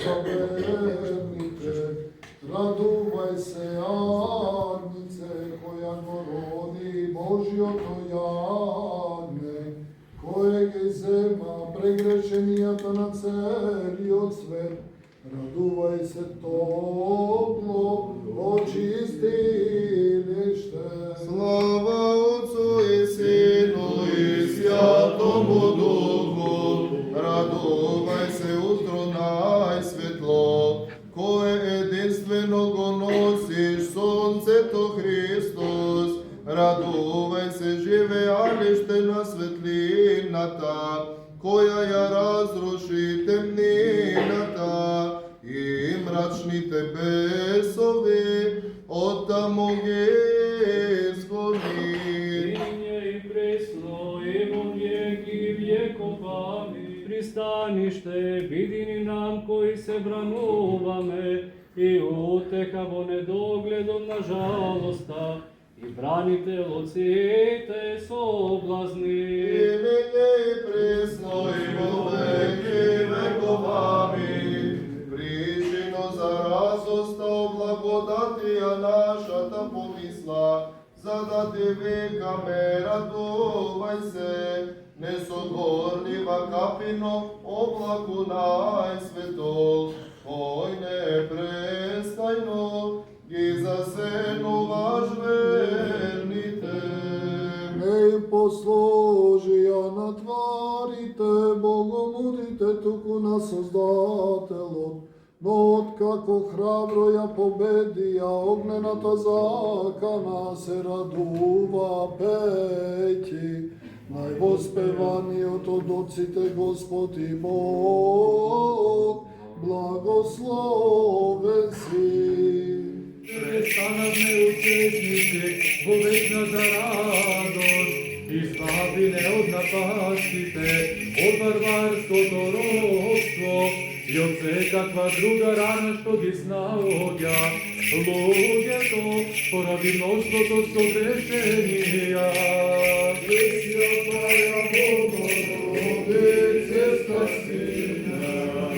за верните. Радувај се, Агнце, која го роди Божјото јагне, кое ги зема прегрешенијата на целиот свет. Радувај се топло, очистилиште. Слава Отцу и Сину и Святому Духу, радувај се утро најсветло, кое единствено го носиш сонцето Христос. Радувај се живеалиште на светлината, која ја разруши темнината и мрачните бесови, оттаму ги изгони. Иње и пресно и во веки вековами. Пристаниште биди ни нам кои се брануваме и утеха во недогледом на жалоста и бранител од сите соблазни. Имене и пресно и во веки вековами. Причино за разоста о благодатија нашата помисла, за да те викаме радувај се, несогорлива капино облаку најсветол, кој непрестајно ги засенуваш верните. Не им послужија на тварите, богомудите туку на Создателот, но откако храбро ја победија огнената закана, се радува пеќи, највоспеваниот од отците Господ и Бог, благословен си. Престанавме учетници во вечната радост, избави не од напастите, од варварското робство и од секаква друга рана што ги снаоѓа луѓето поради мноштвото согрешенија. Святая Богородице, спаси нас.